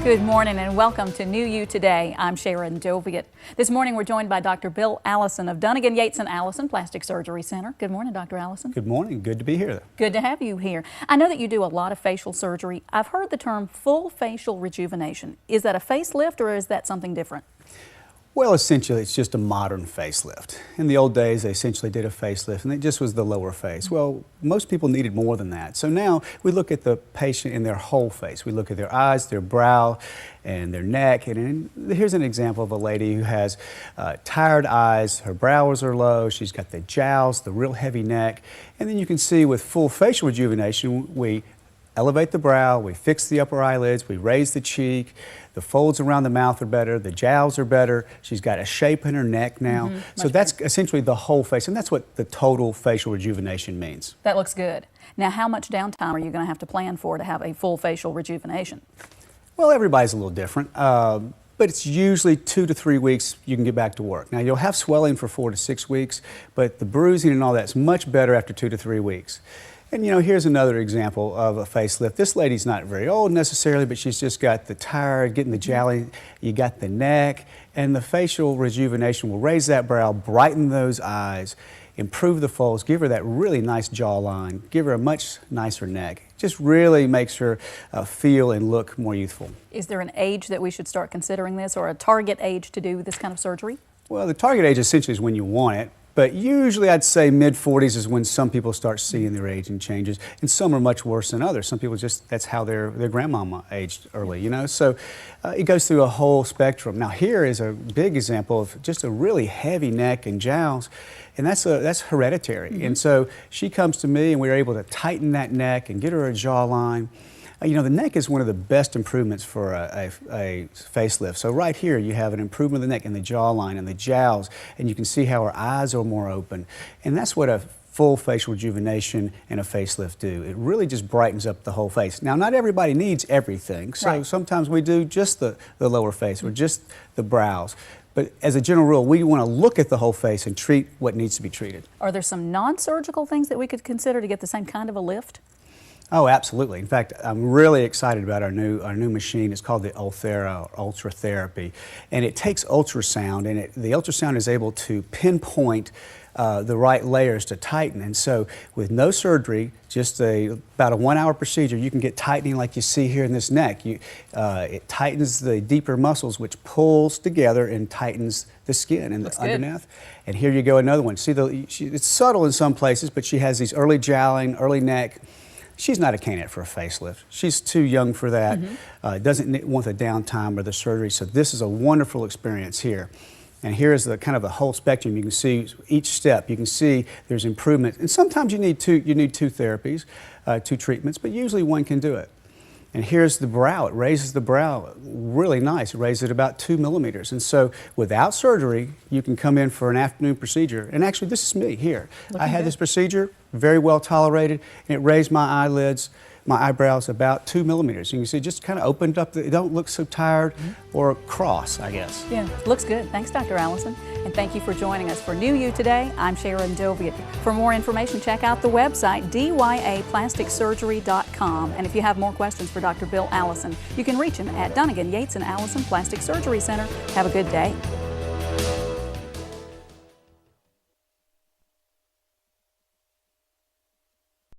Good morning and welcome to New You Today. I'm Sharon Doviet. This morning we're joined by Dr. Bill Allison of Dunnigan, Yates & Allison Plastic Surgery Center. Good morning, Dr. Allison. Good morning. Good to be here. Good to have you here. I know that you do a lot of facial surgery. I've heard the term full facial rejuvenation. Is that a facelift or is that something different? Well, essentially, it's just a modern facelift. In the old days, they essentially did a facelift, and it just was the lower face. Well, most people needed more than that. So now we look at the patient in their whole face. We look at their eyes, their brow, and their neck. And here's an example of a lady who has tired eyes, her brows are low, she's got the jowls, the real heavy neck. And then you can see with full facial rejuvenation, we elevate the brow, we fix the upper eyelids, we raise the cheek, the folds around the mouth are better, the jowls are better, she's got a shape in her neck now. So that's essentially the whole face, and that's what the total facial rejuvenation means. That looks good. Now, how much downtime are you going to have to plan for to have a full facial rejuvenation? Well, everybody's a little different. But it's usually 2 to 3 weeks you can get back to work. Now, you'll have swelling for 4 to 6 weeks, but the bruising and all that's much better after 2 to 3 weeks. And you know, here's another example of a facelift. This lady's not very old necessarily, but she's just got the tired, getting the jowly, you got the neck, and the facial rejuvenation will raise that brow, brighten those eyes, improve the folds, give her that really nice jawline, give her a much nicer neck. Just really makes her feel and look more youthful. Is there an age that we should start considering this, or a target age to do this kind of surgery? Well, the target age essentially is when you want it. But usually I'd say mid-40s is when some people start seeing their aging changes, and some are much worse than others. Some people just, that's how their grandmama aged early, you know? So it goes through a whole spectrum. Now here is a big example of just a really heavy neck and jowls, and that's hereditary. And so she comes to me and we're able to tighten that neck and get her a jawline. You know, the neck is one of the best improvements for a facelift. So right here you have an improvement of the neck and the jawline and the jowls, and you can see how her eyes are more open. And that's what a full facial rejuvenation and a facelift do. It really just brightens up the whole face. Now, not everybody needs everything, so sometimes we do just the lower face or just the brows. But as a general rule, we want to look at the whole face and treat what needs to be treated. Are there some non-surgical things that we could consider to get the same kind of a lift? Oh, absolutely. In fact, I'm really excited about our new machine. It's called the Ulthera, or Ultra Therapy, and it takes ultrasound, and the ultrasound is able to pinpoint the right layers to tighten. And so, with no surgery, just about a 1-hour procedure, you can get tightening like you see here in this neck. It tightens the deeper muscles, which pulls together and tightens the skin and the underneath. And here you go, another one. See, it's subtle in some places, but she has these early jowling, early neck. She's not a candidate for a facelift. She's too young for that, doesn't want the downtime or the surgery, so this is a wonderful experience here. And here is the kind of the whole spectrum. You can see each step. You can see there's improvement. And sometimes you need two therapies, 2 treatments, but usually one can do it. And here's the brow. It raises the brow really nice. It raises it about 2 millimeters. And so without surgery, you can come in for an afternoon procedure. And actually, this is me here. I had this procedure, very well tolerated, and it raised my eyelids, my eyebrows about 2 millimeters. You can see just kind of opened up. It don't look so tired or cross, I guess. Yeah, looks good. Thanks, Dr. Allison. And thank you for joining us for New You Today. I'm Sharon Doviet. For more information, check out the website, dyaplasticsurgery.com. And if you have more questions for Dr. Bill Allison, you can reach him at Dunnigan, Yates & Allison Plastic Surgery Center. Have a good day.